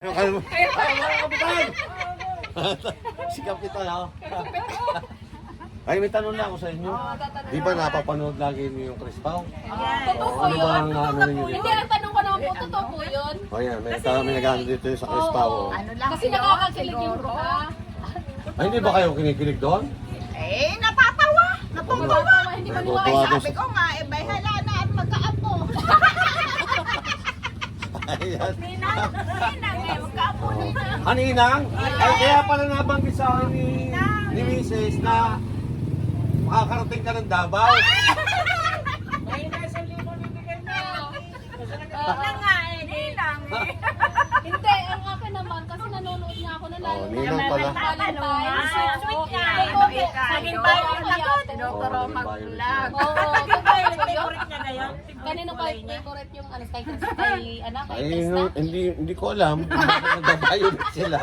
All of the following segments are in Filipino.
Si Kapitan, ha? Ay, may tanong lang ako sa inyo. Di ba napapanood lagi niyo yung Crispaw? Totoo po Ano ba yun. ang ano ninyo Hindi, dito? ang tanong ko naman po, totoo po yun. O yan, may nag-ano dito sa Crispaw. Oo. Oh. Kasi nakakakilig yung baka. Ay, hindi ba kayo kinikilig doon? Eh, napatawa. Natutuwa. Hindi Natutuwa maniwala. Ay, doon sabi sa... ko nga, eh, may hala na at magkaapo. Ayan. Ninang, magkaapo. Ano inang? Ay, kaya pala nabanggit sa akin ni Mrs. na makakarating ka ng Davao. Ninang. Hindi, ang akin naman, kasi nanonood niya ako na lalo. Ninang pala. Sweet nga. Saging Ikaw, tayo ako lagot. yate. Doktor Oo, mag-vlog. Oo, Favorite niya ngayon? kanino pa favorite yung ano, kay anak, kay Ay, Testa? hindi ko alam. Nag-violet sila.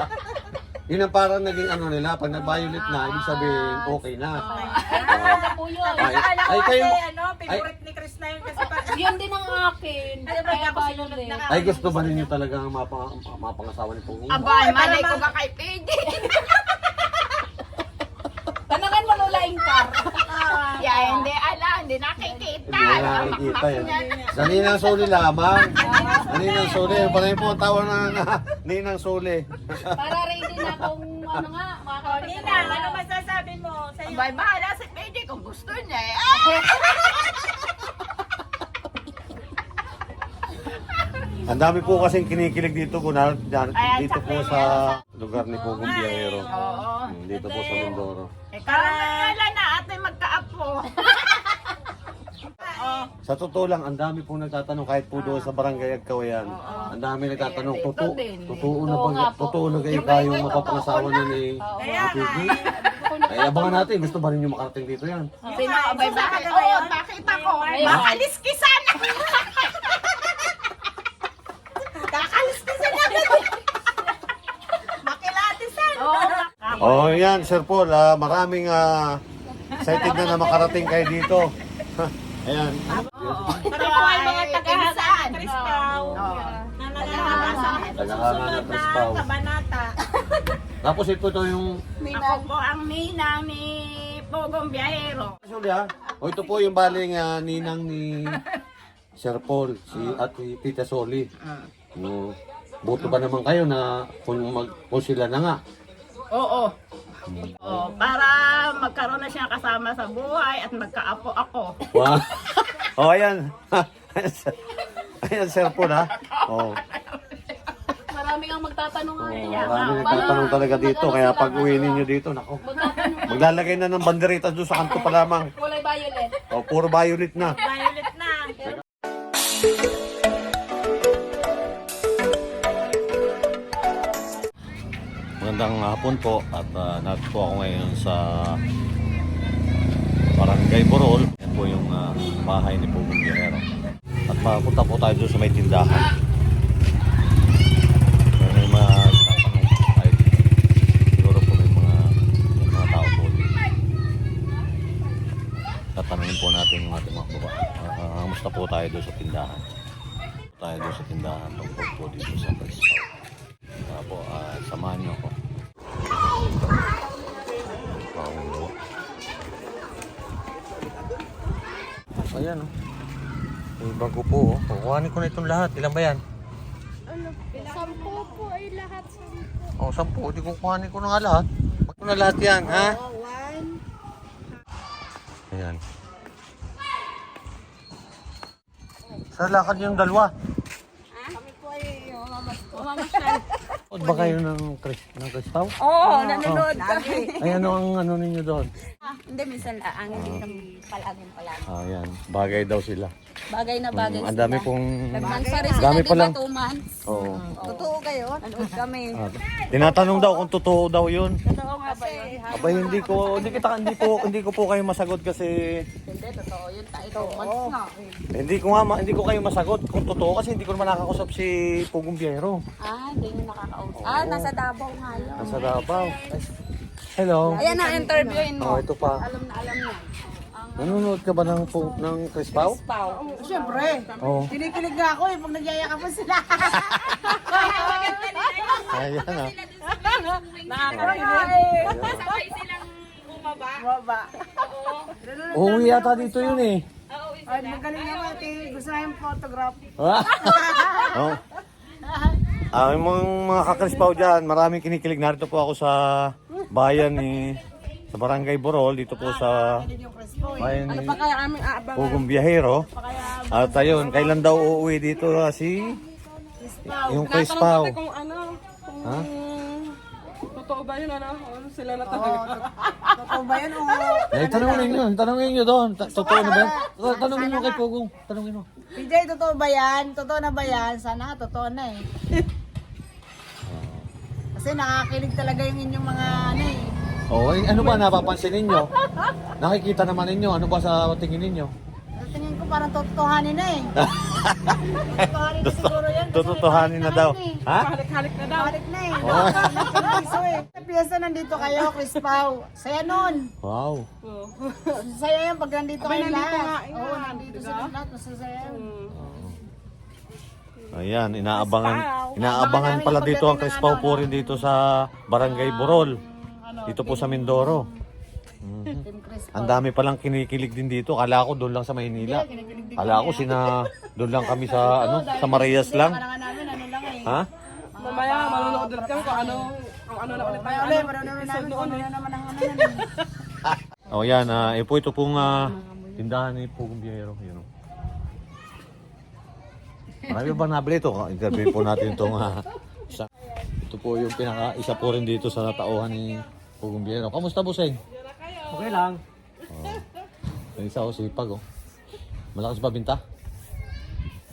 Yun ang parang naging ano nila. Pag nag-violet na, ibig sabihin, okay na. Ay, maganda po yun. Ay, Akala ko ay, kasi, kayo- favorite ni Chris na yun kasi pa. Yun din ang akin. Kaya violet. Ay, gusto ba ninyo talagang mapangasawa ni Pugong? Abay, malay ko ba kay PJ? Tanangan mo Lola Ingkar. Yeah, hindi ala, hindi nakikita. Hindi na nakikita yan. Sa Ninang Suli lamang. Sa Ninang Suli. Yung pala yung po tawa ng Ninang Suli. Para ready na kung ano nga, makakarating Nina, ano masasabi mo sa iyo? Abay, bahala si PJ kung gusto niya eh. Ang dami po kasing kinikilig dito po, dito po sa lugar ni Pugong Biyahero. Oo. Dito po sa Mindoro. Eh, karangala na ate magkaapo. Sa totoo lang, ang dami po nagtatanong kahit po doon sa Barangay Agkawayan. Ang dami nagtatanong, totoo na kayo kayong mapapangasawa na ni PG? Ay, abangan natin, gusto ba rin yung makarating dito yan? Sino? Abay, bakit? Oo, bakit ako? Makaliskisan! Kakaliskisan natin! Makilatisan! Oh, yan, Sir Paul, maraming excited na makarating kayo dito. Ayan. Pero po ay mga tagahagan ng Crispaw Oo. na nangangasa sa Tagahagan ng susunod na Crispaw. kabanata. Tapos ito to yung... Ako po ang ninang ni Pugong Biyahero. Sorry ha. O ito po yung baling ninang ni Sir Paul, at si Tita Soli. No, buto ba naman kayo na kung sila na nga? Oo. Oh, para magkaroon na siya kasama sa buhay at magkaapo ako. Wow. Oh, ayan. Ayan, Sir Paul ha. Oh. Maraming ang magtatanong nga. Marami nagtatanong talaga dito, kaya pag uwi ninyo dito, nako. Maglalagay na ng banderitas doon sa kanto pa lamang. Kulay violet. Oh, puro violet na. Violet na. Magandang hapon po at narito po ako ngayon sa Barangay Borol. Yan po yung bahay ni Pugong Biyahero. At mapunta po tayo doon sa may tindahan. May mga tatanong siguro po may mga tao po dito. Tatanungin po natin yung ating mga baba. Kamusta po tayo doon sa tindahan? Tayo doon sa tindahan tungkol po dito sa Crispaw. Kaya po, samahan niyo ako. Ayan oh. May bago po oh. Kukuhanin ko na itong lahat. Ilan ba yan? Sampo po ay lahat. Oh, 10. Di kukuhanin ko na nga lahat. Ba't ko na lahat yan, ha? Ayan. Sa lakad yung dalawa. Kami po ay Mamamasyan. Huwag ba kayo ng Crispaw? Oo, nanonood kami. Ay, ano ang ano ninyo doon? Hindi, minsan ang hindi kami palaging. Ayan. Bagay daw sila. Bagay na bagay Ang dami pong... Nagmansari Dami sila, pa di lang. ba, 2 months? Oo. Totoo kayo? Nanood kami. Tinatanong daw kung totoo daw yun. Totoo nga ba yun? Abay, hindi ko po kayo masagot kasi Hindi, totoo yun. Ito, months na. hindi ko kayo masagot kung totoo kasi hindi ko naman nakakausap si Pugong Biyahero. Hindi nyo nakakausap. Oo. Nasa Davao nga yun. Nasa Davao. Ay, hello. Ayan na, interviewin mo. Oh, ito pa. Alam na alam niya. Ang Nanonood ka ba ng Crispaw? Siyempre. Oo. Kinikilig nga ako pag nagyayakapan sila. Ayan ah. Nakakakilig. Sabay silang umaba. Baba. Uuwi yata dito yun eh. Ay, magaling naman. Gusto na yung photograph. Oh. Yung mga kakrispaw dyan, maraming kinikilig. Narito po ako sa bayan ni sa Barangay Borol, dito po sa bayan ni Kaya aming aabang. Pugong Biyahero. At ayun, kailan daw uuwi dito si yung Crispaw? Kung ano, kung Ha? totoo ba yun, ano? Ano sila na talaga? Totoo ba yun? Tanongin nyo doon. Totoo na ba yan? Tanongin mo kay Pugong. Tanongin mo. PJ, totoo ba yan? Totoo na ba yan? Sana totoo na eh. Kasi nakakilig talaga yung inyong mga ano eh. Oh, ano ba napapansin ninyo? Nakikita naman ninyo. Ano ba sa tingin ninyo? Sa tingin ko parang totohanin na eh. Totohanin na siguro yan. Tututuhanin na daw. Ha? Halik-halik na daw. Halik na eh. Oh. Piso eh. Sa piyesta nandito kayo, Crispaw. Saya nun. Wow. Saya yan pag nandito kayo lahat. Oo, nandito sila lahat. Masasaya yun. Ayan, inaabangan pala dito ang Crispaw po rin dito sa Barangay Borol. Dito po sa Mindoro. Team Crispaw. Ang dami palang kinikilig din dito. Kala ko doon lang sa Maynila. Kala ko doon lang kami sa sa Marias lang. Kailangan namin ano lang eh. Ha? Mamaya, manonood ulit kami kung ano na ulit Kaya ulit, marunong namin kung ano naman ang ano yan. Oh, yan. Ito pong tindahan ni Pugong Biyahero. Yun. Marami ba nabili ito? Interview po natin itong isa. Ito po yung isa po rin dito sa tauhan ni Pugong Biyahero. Kamusta, Buseng? Okay lang. Yung isa sipag Malakas ba binta?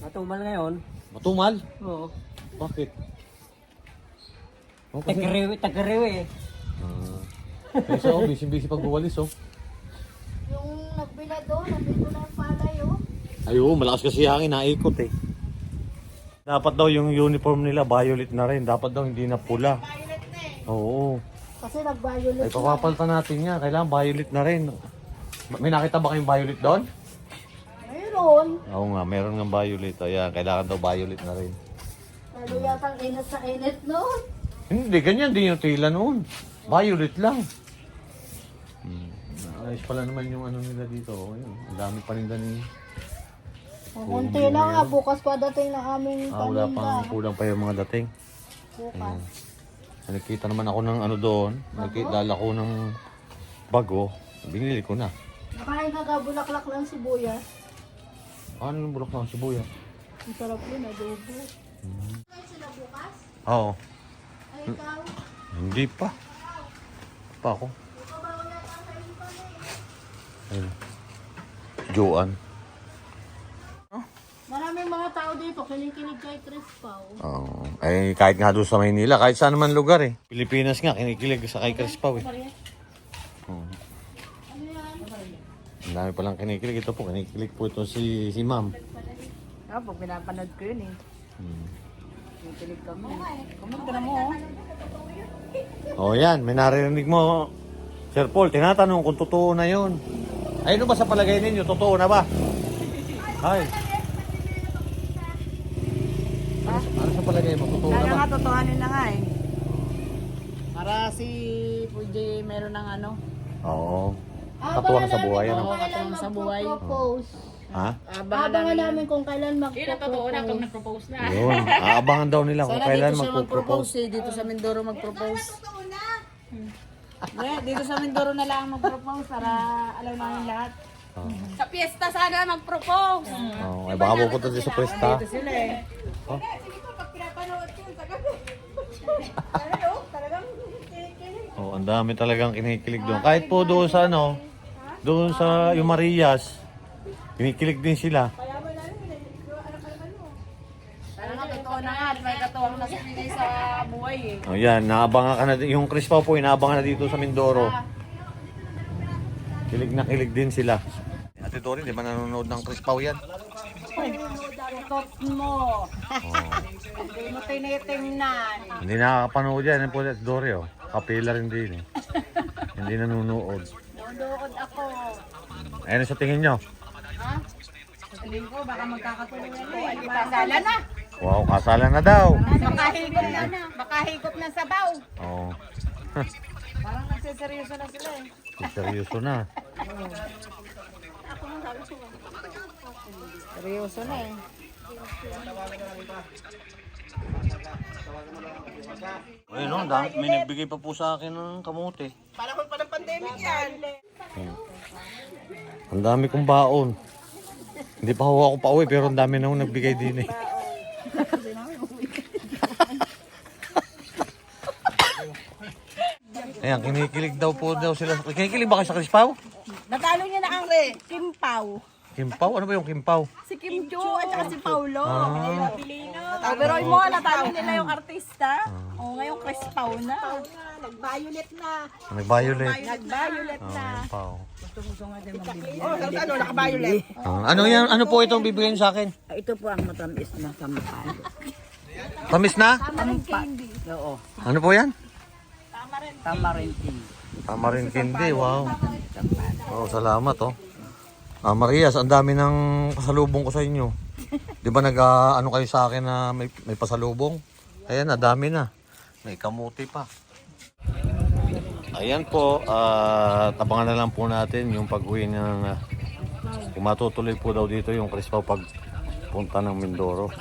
Matumal ngayon. Matumal? Oo. Bakit? Kasi, Tagariwi eh. yung isa busy pag buwalis Yung nagbila doon, nandito na yung palay Ayun, malakas kasi hangin, naikot eh. Dapat daw yung uniform nila violet na rin. Dapat daw hindi na pula. Oo. Kasi nag-violet. Ay, papapalitan natin yan. Kailangan violet na rin. May nakita ba kayong violet doon? Mayroon. Oo nga, meron ng violet. Ayan, kailangan daw violet na rin. Lalo yatang init sa init noon. Hindi, ganyan din yung tila noon. Violet lang. Ayos pala naman yung ano nila dito. Ayun, ang dami pa rin ni... Kunti na nga, bukas pa dating na aming wala paninda. pang kulang pa yung mga dating. Bukas. Nakita naman ako ng ano doon. Nakita ko ng bago. Binili ko na. Nakain ka bulaklak lang sibuyas. Ano yung bulok ng sibuyas? Ang sarap yun, adobo. Sila bukas? Oo. Ay, ikaw? Hindi pa. Pa ako. Ayun. Joan. Maraming mga tao dito, kinikilig kay Crispaw. Oo. Ay, kahit nga doon sa Maynila, kahit saan naman lugar eh. Pilipinas nga, kinikilig sa kay Crispaw eh. Oo. Ang dami palang kinikilig. Ito po, kinikilig po ito si ma'am. Pag pinapanood ko yun eh. Kinikilig kami. Kumag na mo Oh, yan. May narinig mo, Sir Paul. Tinatanong kung totoo na yun. Ay, ano ba sa palagay ninyo? Totoo na ba? Ay. Ano sa palagay mo? Totoo na Kaya ba? nga, totohanin na nga eh. Para si PJ meron ng ano. Oo. Katuwang sa buhay, ano? Oo, katuwang sa buhay. Propose. Ha? Abangan namin kung kailan magpo-propose. nagpropose na. Yun. Aabangan daw nila kung Sana kailan dito siya magpo-propose. mag-propose eh. Dito sa Mindoro mag-propose. Dito sa Mindoro na lang mag-propose para alam namin lahat. Sa piyesta sana mag-propose. Oh, ay baka pupunta din sa pwesta. Dito sila eh. Oh, ang dami talagang kinikilig doon. Kahit po doon sa ano, doon sa yung Marias, kinikilig din sila. Talaga totoo na nga. May katuwang na sinigay sa buhay eh. Oh, yan, naabangan ka na yung Crispaw po, inaabangan na dito sa Mindoro. Kilig na kilig din sila. Ate Dory, di ba nanonood ng Crispaw yan? Tot mo. Hindi mo tinitingnan. Hindi nakakapanood yan po Ate Dory, oh. Kapila rin din eh. Hindi nanonood. Nanonood ako. Ano sa tingin nyo? Sabihin ko, baka magkakatulungan mo. Kasala na. Wow, kasalan na daw. Makahigop na na. Makahigop na sabaw. Oo. Parang nagsiseryoso na sila eh. Seryoso na. Seryoso na eh. Ayun no, may nagbigay pa po sa akin ng kamote. Panahon pa ng pandemic yan. Ang dami kong baon. Hindi pa ho ako pauwi pero ang dami na ho nagbigay din eh. Ayan, kinikilig daw po sila. Kinikilig ba kayo sa Crispaw? Natalo niya na ang Kimpaw. Kimpaw? Ano ba yung Kimpaw? Si Kim Chu at saka si Paulo. Ah. Pero mo, natalo nila yung artista. O ngayon, Crispaw na. Nag-violet na. Nag-violet. Nag-violet na. Kimpaw. Oh, ano, naka-violet. Ano yan? Ano po itong bibigyan sa akin? Ito po ang matamis na sampal. Tamis na? Oo. Ano po yan? Tamarind tea. Tamarin candy, wow. Oh, salamat oh. Marias, ang dami ng pasalubong ko sa inyo. Di ba ano kayo sa akin na may pasalubong? Ayan, dami na. May kamuti pa. Ayan po, tabangan na lang po natin yung pag-uwi ng kung matutuloy po daw dito yung Crispaw pag punta ng Mindoro.